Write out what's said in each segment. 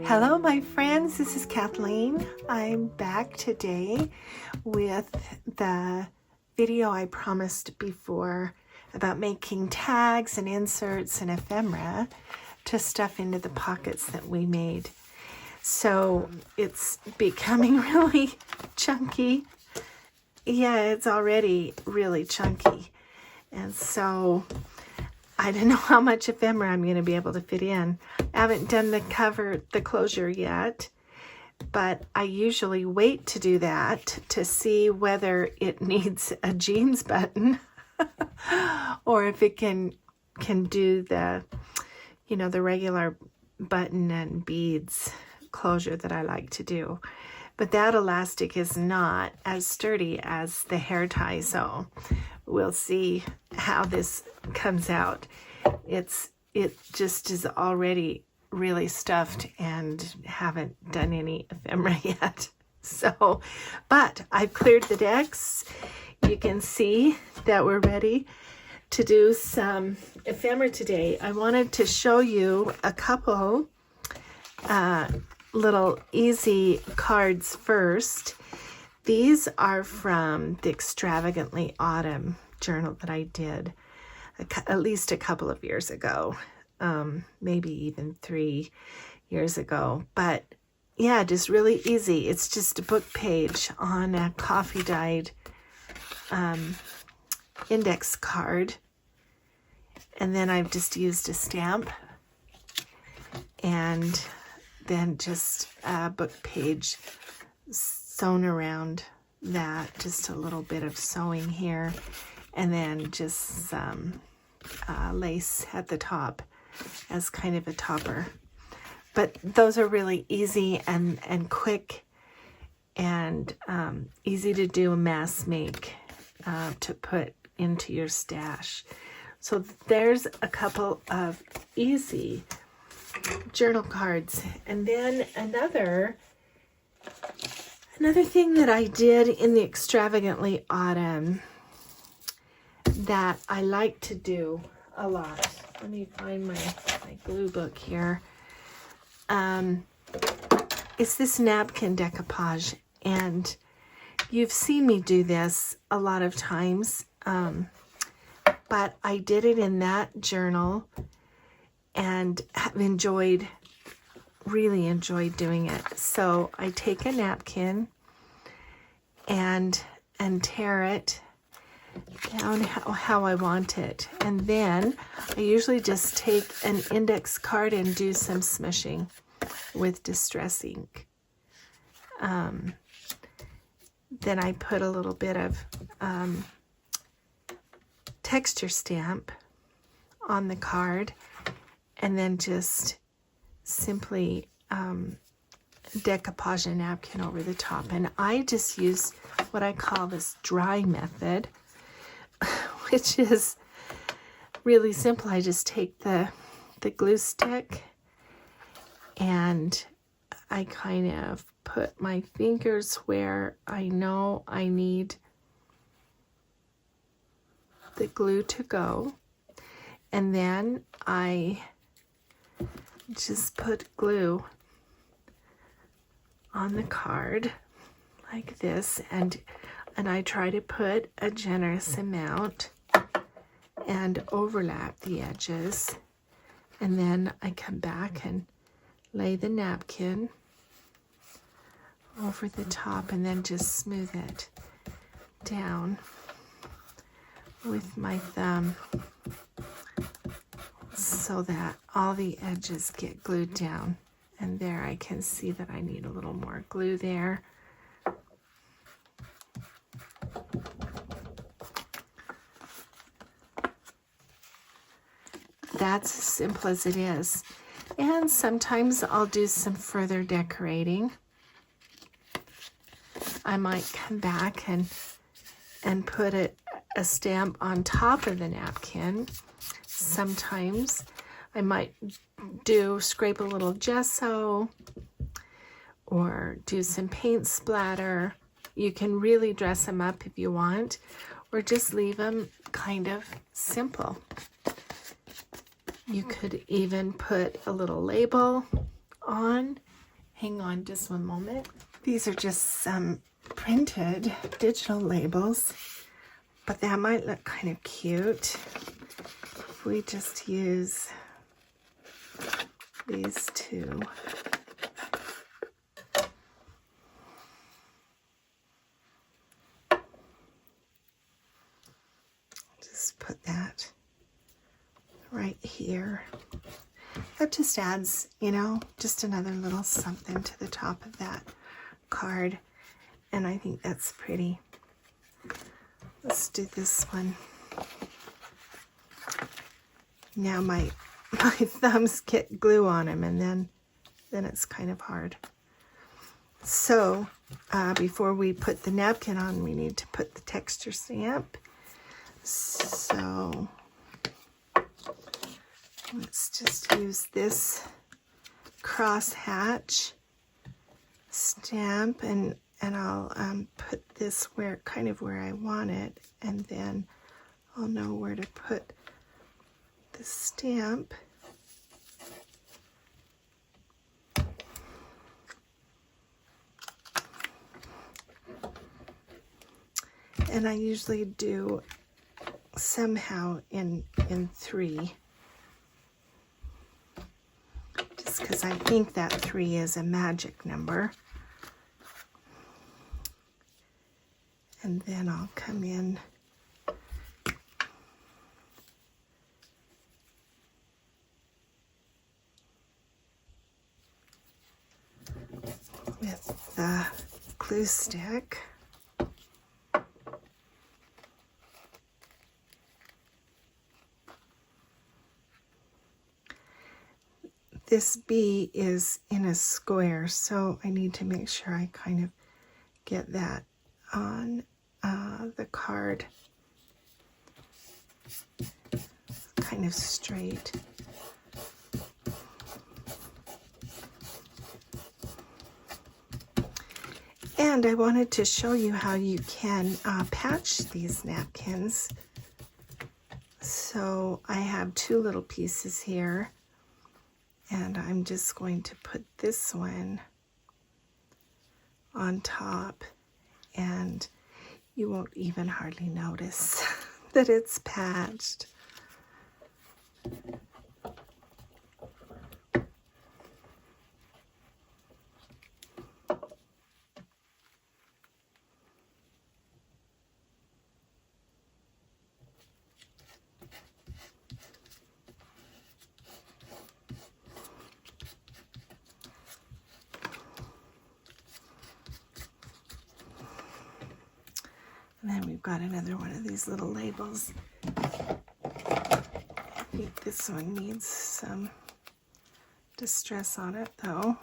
Hello my friends, this is Kathleen. I'm back today with the video I promised before about making tags and inserts and ephemera to stuff into the pockets that we made. So it's becoming really chunky. Yeah, it's already really chunky. And so I don't know how much ephemera I'm going to be able to fit in. I haven't done the closure yet, but I usually wait to do that to see whether it needs a jeans button or if it can do the, the regular button and beads closure that I like to do. But that elastic is not as sturdy as the hair tie, so we'll see how this comes out. It just is already really stuffed and haven't done any ephemera yet. So, but I've cleared the decks. You can see that we're ready to do some ephemera today. I wanted to show you a couple little easy cards first. These are from the Extravagantly Autumn journal that I did at least a couple of years ago, maybe even 3 years ago. But yeah, just really easy. It's just a book page on a coffee dyed index card, and then I've just used a stamp and then just a book page sewn around that, just a little bit of sewing here, and then just some lace at the top as kind of a topper. But those are really easy and quick and easy to do a mass make to put into your stash. So there's a couple of easy journal cards. And then another thing that I did in the Extravagantly Autumn that I like to do a lot. Let me find my glue book here. It's this napkin decoupage, and you've seen me do this a lot of times, but I did it in that journal and have really enjoyed doing it. So I take a napkin and tear it down how I want it. And then I usually just take an index card and do some smishing with Distress ink. Then I put a little bit of texture stamp on the card, and then just simply decoupage a napkin over the top. And I just use what I call this dry method, which is really simple. I just take the glue stick and I kind of put my fingers where I know I need the glue to go, and then I just put glue on the card like this, and I try to put a generous amount and overlap the edges, and then I come back and lay the napkin over the top and then just smooth it down with my thumb so that all the edges get glued down. And there I can see that I need a little more glue there. That's as simple as it is. And sometimes I'll do some further decorating. I might come back and put a stamp on top of the napkin. Sometimes I might scrape a little gesso or do some paint splatter. You can really dress them up if you want, or just leave them kind of simple. You could even put a little label on Hang on just one moment. These are just some printed digital labels, but that might look kind of cute if we just use these two. Just put that right here. That just adds, you know, just another little something to the top of that card. And I think that's pretty. Let's do this one. Now my thumbs get glue on them, and then it's kind of hard. So before we put the napkin on, we need to put the texture stamp. So let's just use this crosshatch stamp, and I'll put this where I want it, and then I'll know where to put the stamp. And I usually do somehow in 3. Just because I think that 3 is a magic number. And then I'll come in with the glue stick. This B is in a square, so I need to make sure I kind of get that on the card kind of straight. And I wanted to show you how you can patch these napkins. So I have 2 little pieces here, and I'm just going to put this one on top, and you won't even hardly notice that it's patched. And then we've got another one of these little labels. I think this one needs some distress on it, though.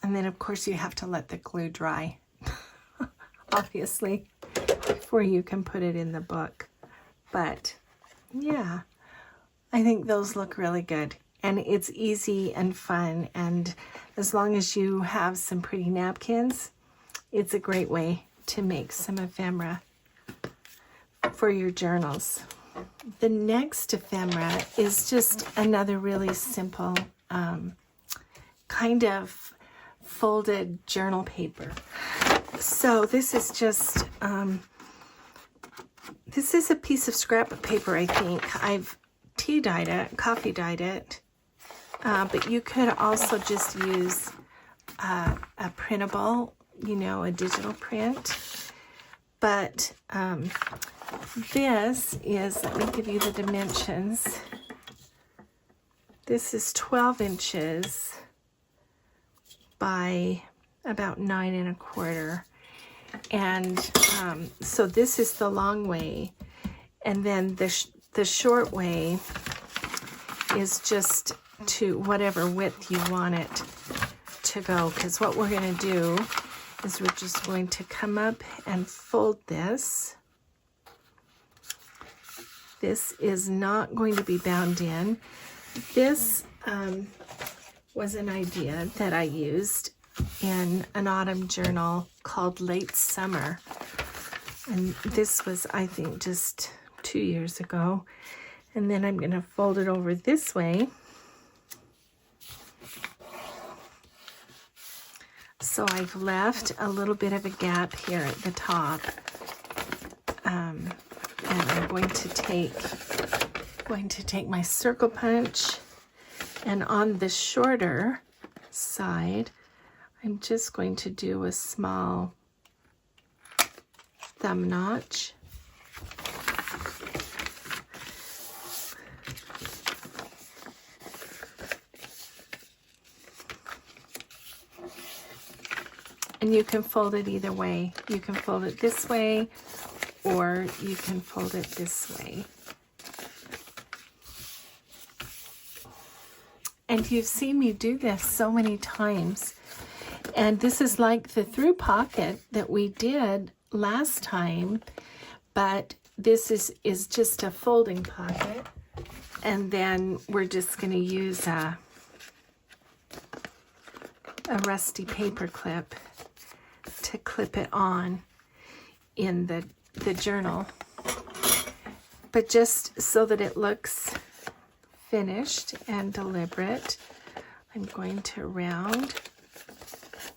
And then, of course, you have to let the glue dry, obviously, before you can put it in the book. But, yeah, I think those look really good. And it's easy and fun. And as long as you have some pretty napkins, it's a great way to make some ephemera for your journals. The next ephemera is just another really simple kind of folded journal paper. So this is just, this is a piece of scrap paper, I think. I've tea dyed it, coffee dyed it, but you could also just use a printable, you know, a digital print. But this is, let me give you the dimensions. This is 12 inches by about 9 1/4. And so this is the long way. And then the short way is just to whatever width you want it to go. Because what we're going to do is we're just going to come up and fold this. This is not going to be bound in. This was an idea that I used in an autumn journal called Late Summer. And this was, I think, just 2 years ago. And then I'm going to fold it over this way. So I've left a little bit of a gap here at the top. And I'm going to take my circle punch, and on the shorter side, I'm just going to do a small thumb notch. And you can fold it either way. You can fold it this way, or you can fold it this way. And you've seen me do this so many times. And this is like the through pocket that we did last time, but this is just a folding pocket. And then we're just going to use a rusty paper clip to clip it on in the journal, but just so that it looks finished and deliberate, I'm going to round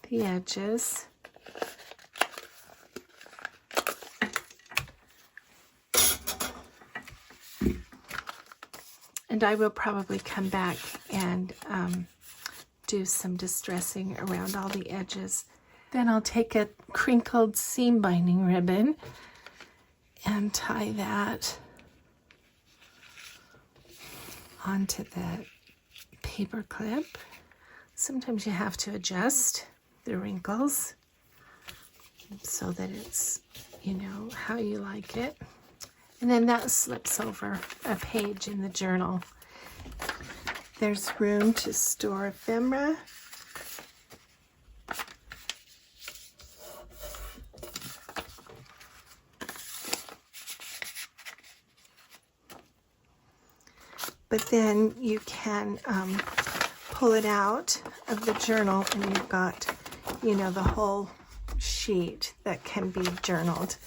the edges. And I will probably come back and do some distressing around all the edges. Then I'll take a crinkled seam binding ribbon and tie that onto the paper clip. Sometimes you have to adjust the wrinkles so that it's, you know, how you like it. And then that slips over a page in the journal. There's room to store ephemera. But then you can pull it out of the journal, and you've got, you know, the whole sheet that can be journaled,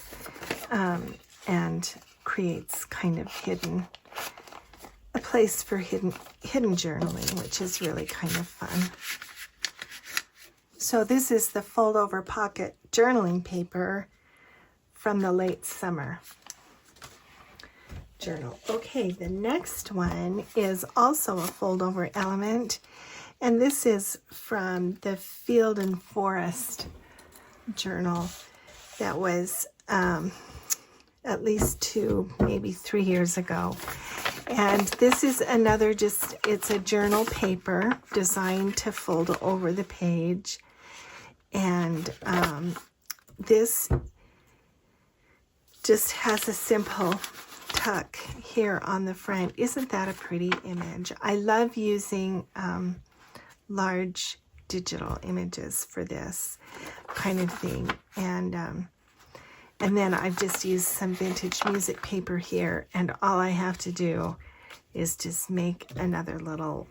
and creates kind of a place for hidden journaling, which is really kind of fun. So this is the fold over pocket journaling paper from the Late Summer journal. Okay, the next one is also a fold over element, and this is from the Field and Forest journal that was at least 2, maybe 3 years ago. And this is another, it's a journal paper designed to fold over the page. And this just has a simple tuck here on the front. Isn't that a pretty image? I love using large digital images for this kind of thing. And then I've just used some vintage music paper here, and all I have to do is just make another little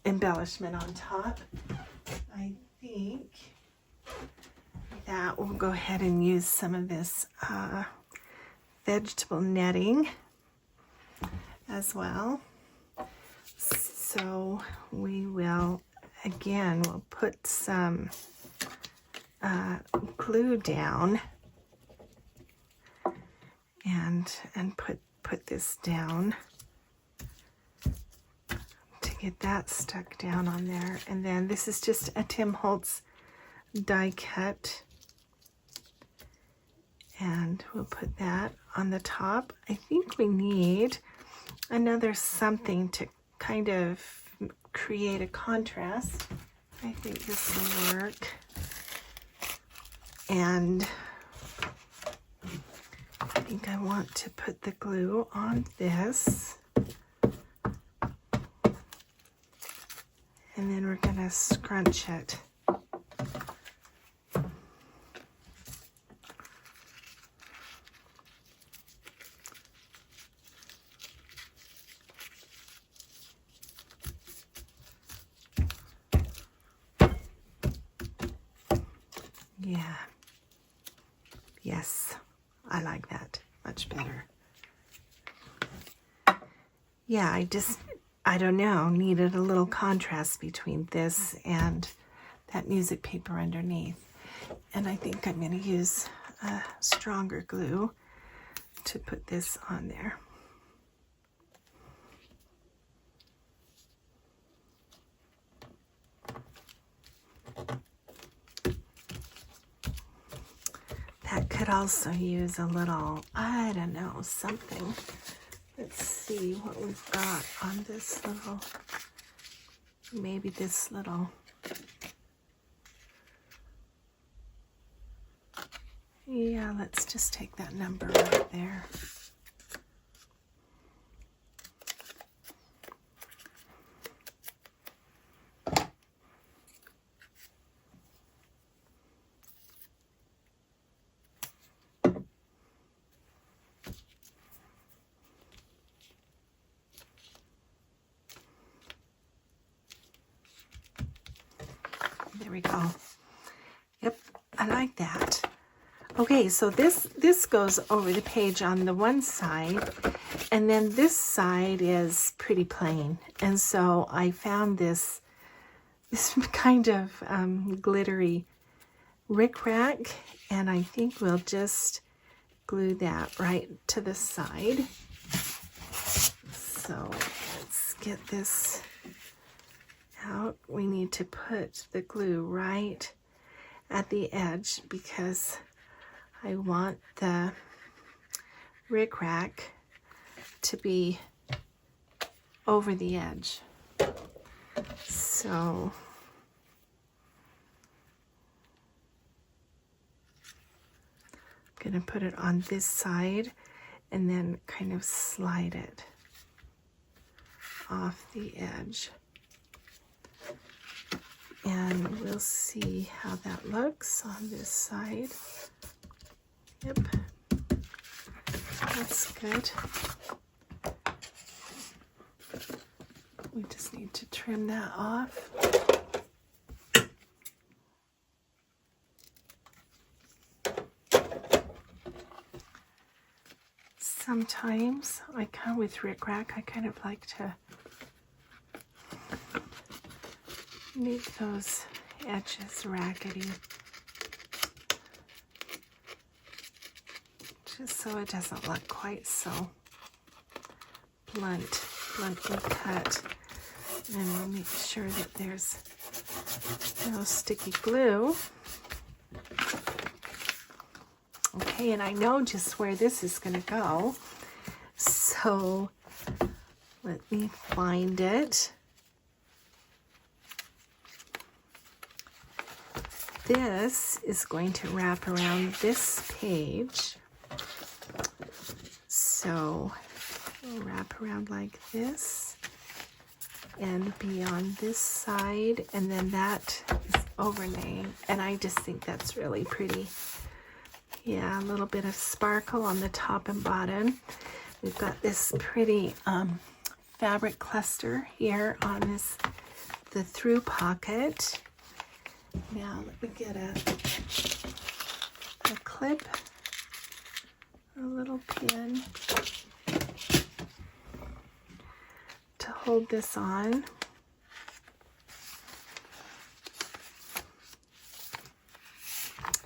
embellishment on top. I think that we'll go ahead and use some of this vegetable netting as well. So we will, again, we'll put some glue down and put this down to get that stuck down on there. And then this is just a Tim Holtz die cut, and we'll put that on the top. I think we need another something to kind of create a contrast. I think this will work. And I think I want to put the glue on this. And then we're going to scrunch it. Yeah. Yes, I like that much better. Yeah, I don't know, needed a little contrast between this and that music paper underneath. And I think I'm going to use a stronger glue to put this on there. That could also use a little, I don't know, something. Let's see what we've got on this little, maybe this little, yeah, let's just take that number right there. There we go. Yep, I like that. Okay, so this goes over the page on the one side, and then this side is pretty plain. And so I found this kind of glittery rickrack, and I think we'll just glue that right to the side. So let's get this out. We need to put the glue right at the edge because I want the rickrack to be over the edge. So I'm going to put it on this side and then kind of slide it off the edge. And we'll see how that looks on this side. Yep, that's good. We just need to trim that off. Sometimes, with rickrack, I kind of like to make those edges raggedy, just so it doesn't look quite so bluntly cut. And we'll make sure that there's no sticky glue. Okay, and I know just where this is going to go, so let me find it. This is going to wrap around this page. So we'll wrap around like this and be on this side, and then that is overlaying, and I just think that's really pretty. Yeah, a little bit of sparkle on the top and bottom. We've got this pretty fabric cluster here on the through pocket. Now let me get a clip, a little pin to hold this on.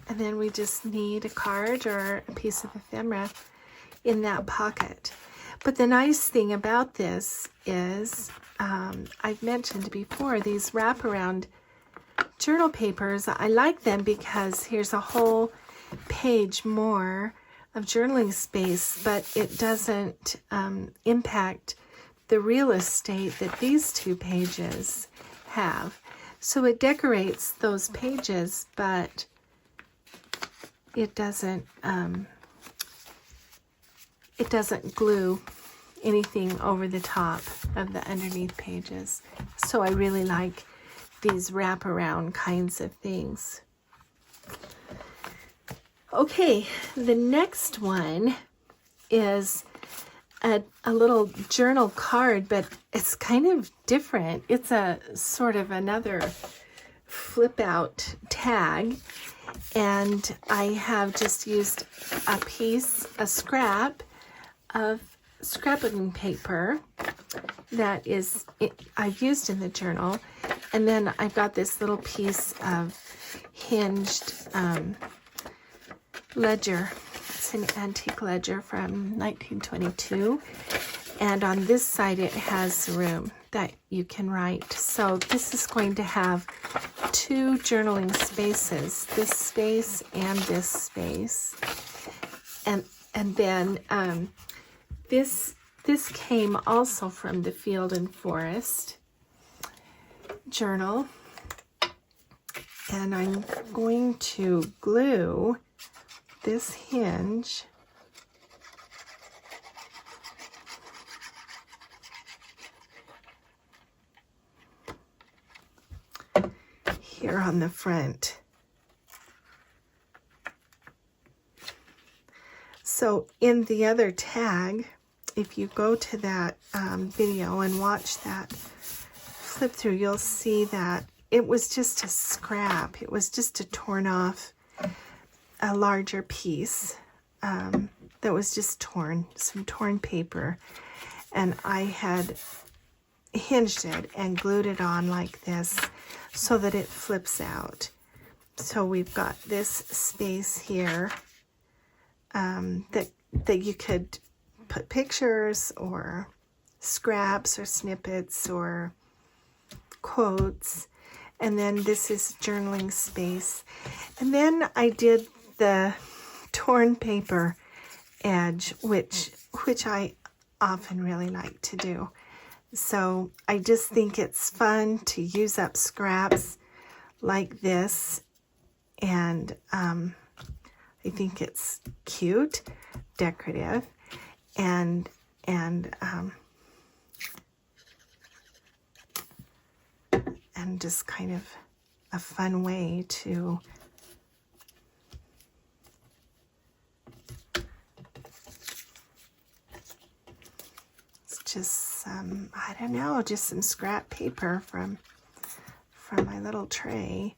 And then we just need a card or a piece of ephemera in that pocket. But the nice thing about this is, I've mentioned before, these wraparound journal papers, I like them because here's a whole page more of journaling space, but it doesn't impact the real estate that these two pages have. So it decorates those pages, but it doesn't glue anything over the top of the underneath pages. So I really like these wraparound kinds of things. Okay, the next one is a little journal card, but it's kind of different. It's a sort of another flip out tag, And I have just used a scrap of scrapbooking paper that I've used in the journal. And then I've got this little piece of hinged ledger. It's an antique ledger from 1922. And on this side it has room that you can write. So this is going to have two journaling spaces, this space and this space. And then this came also from the Field and Forest journal. And I'm going to glue this hinge here on the front. So in the other tag, if you go to that video and watch that flip through, you'll see that it was just a scrap. It was just a torn off, a larger piece that was just torn, some torn paper. And I had hinged it and glued it on like this so that it flips out. So we've got this space here that you could put pictures or scraps or snippets or quotes. And then this is journaling space. And then I did the torn paper edge, which I often really like to do. So I just think it's fun to use up scraps like this, and I think it's cute, decorative, and just kind of a fun way to just some, I don't know, just some scrap paper from my little tray.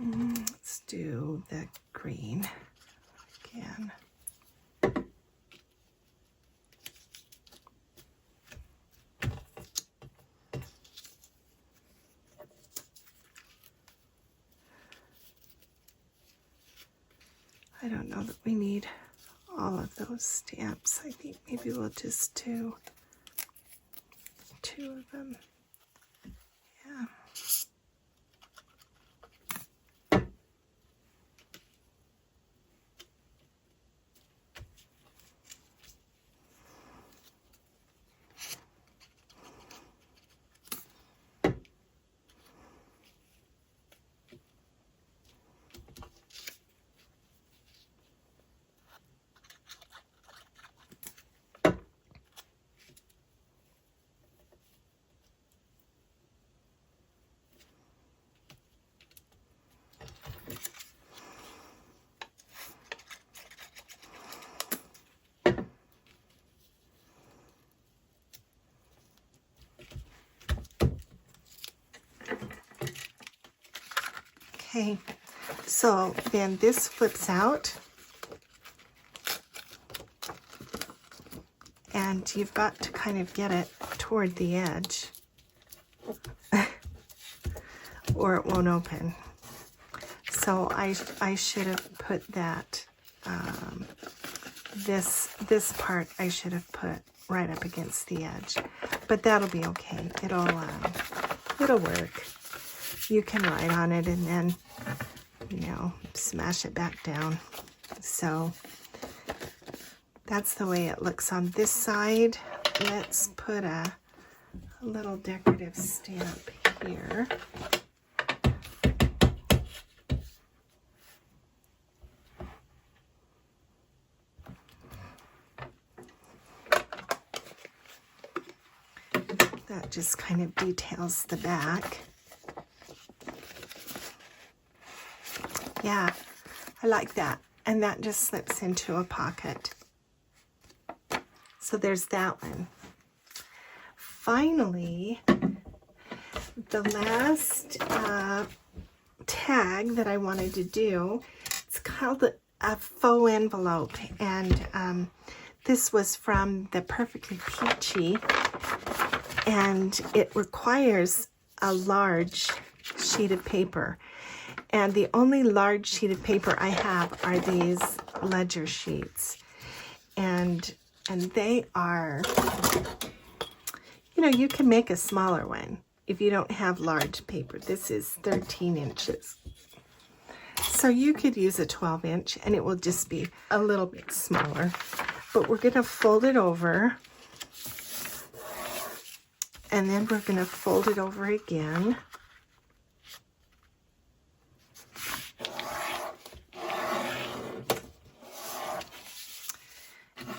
Let's do the green again. I don't know that we need all of those stamps. I think maybe we'll just do two of them. Yeah. Okay, so then this flips out, and you've got to kind of get it toward the edge or it won't open. So I should have put that this part I should have put right up against the edge, but that'll be okay. It'll work. You can write on it and then, you know, smash it back down. So that's the way it looks on this side. Let's put a little decorative stamp here. That just kind of details the back. Yeah, I like that. And that just slips into a pocket. So there's that one. Finally, the last tag that I wanted to do, it's called a faux envelope. And this was from the Perfectly Peachy. And it requires a large sheet of paper. And the only large sheet of paper I have are these ledger sheets. And they are, you know, you can make a smaller one if you don't have large paper. This is 13 inches. So you could use a 12-inch and it will just be a little bit smaller. But we're going to fold it over. And then we're going to fold it over again.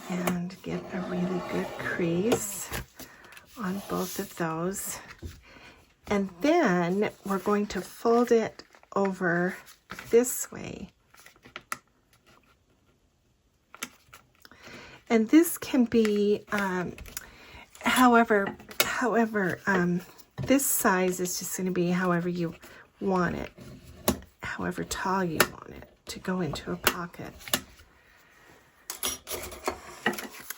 And get a really good crease on both of those. And then we're going to fold it over this way. And this can be, however, this size is just going to be however you want it, however tall you want it to go into a pocket.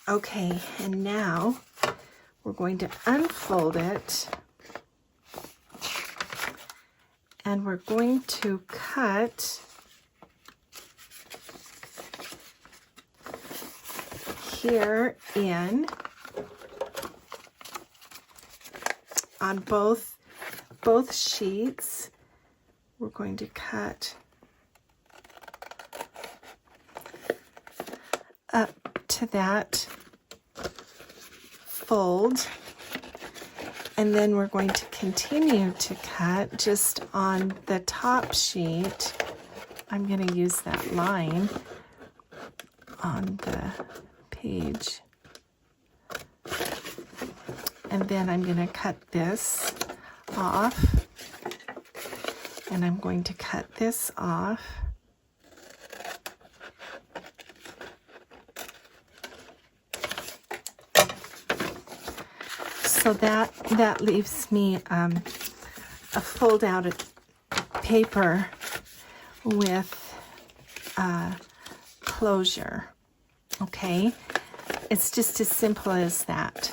Okay, and now we're going to unfold it and we're going to cut here in on both sheets. We're going to cut up to that fold, and then we're going to continue to cut just on the top sheet. I'm going to use that line on the page, and then I'm going to cut this off, and I'm going to cut this off. So that leaves me a fold out paper with closure. Okay, it's just as simple as that,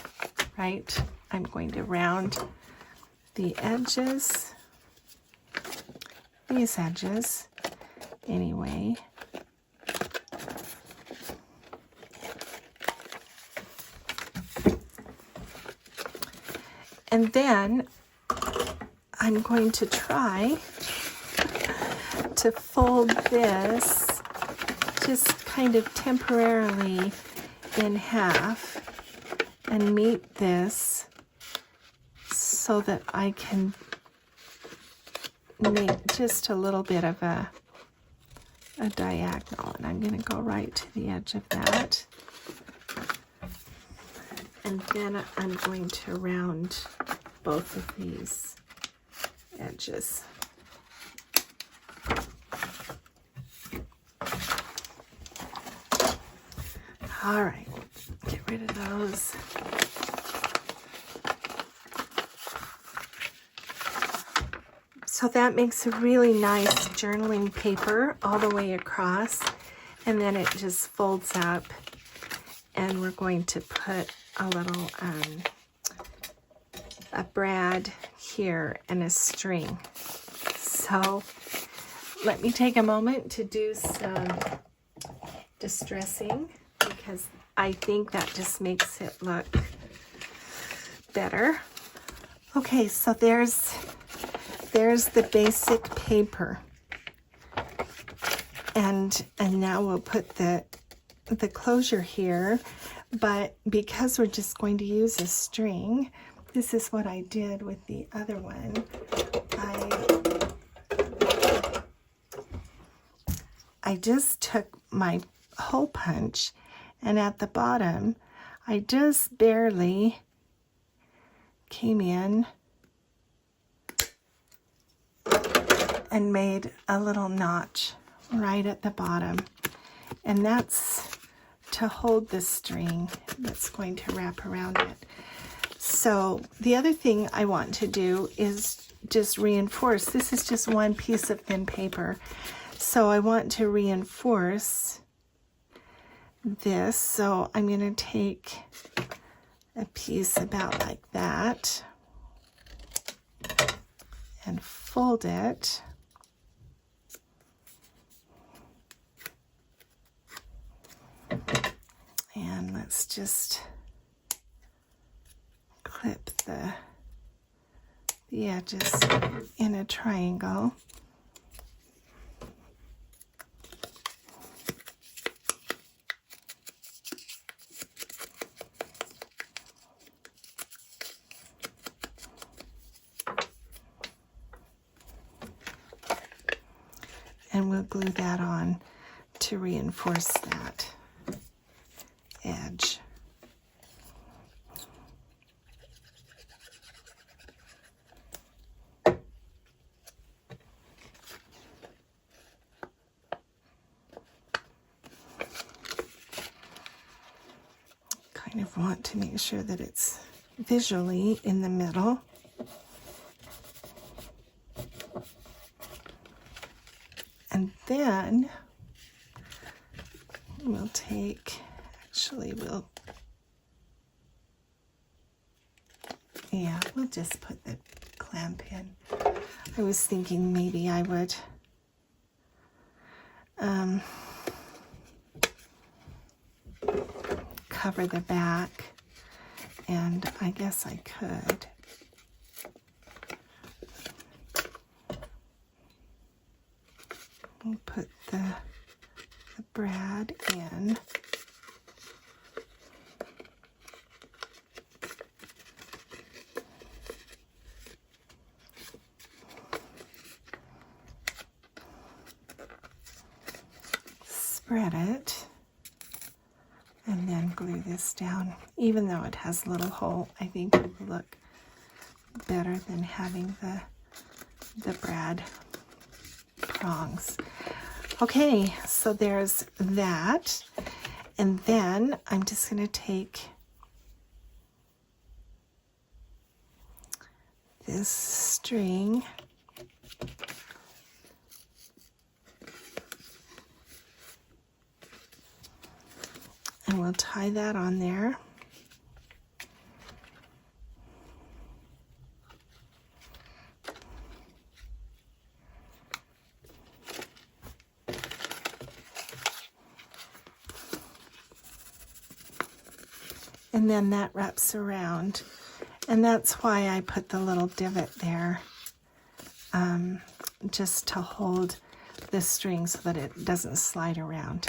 right? I'm going to round the edges, these edges, anyway. And then I'm going to try to fold this just kind of temporarily in half and meet this so that I can make just a little bit of a diagonal. And I'm going to go right to the edge of that. And then I'm going to round both of these edges. All right, get rid of those. So that makes a really nice journaling paper all the way across, and then it just folds up, and we're going to put a little a brad here and a string. So let me take a moment to do some distressing, because I think that just makes it look better. Okay, so there's the basic paper. And now we'll put the closure here, but because we're just going to use a string, this is what I did with the other one. I just took my hole punch, and at the bottom I just barely came in and made a little notch right at the bottom, and that's to hold the string that's going to wrap around it. So the other thing I want to do is just reinforce. This is just one piece of thin paper, so I want to reinforce this. So I'm going to take a piece about like that and fold it. And let's just clip the edges in a triangle. And we'll glue that on to reinforce that edge. Kind of want to make sure that it's visually in the middle. And then we'll take, we'll just put the clamp in. I was thinking maybe I would cover the back, and I guess I could. We'll put the brad in. Spread it, and then glue this down. Even though it has a little hole, I think it will look better than having the brad prongs. Okay, so there's that, and then I'm just going to take this string and we'll tie that on there. And then that wraps around, and that's why I put the little divot there, just to hold the string so that it doesn't slide around.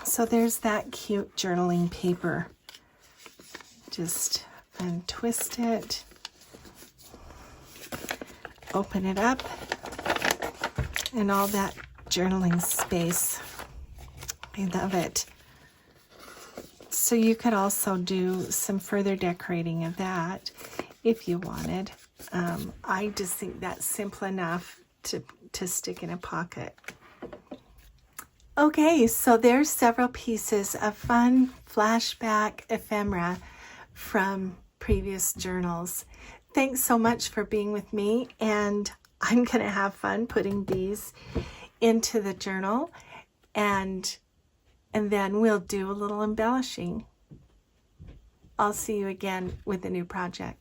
So there's that cute journaling paper. Just untwist it, open it up, and all that journaling space. I love it. So you could also do some further decorating of that if you wanted. I just think that's simple enough to stick in a pocket. Okay, so there's several pieces of fun flashback ephemera from previous journals. Thanks so much for being with me, and I'm going to have fun putting these into the journal, and then we'll do a little embellishing. I'll see you again with a new project.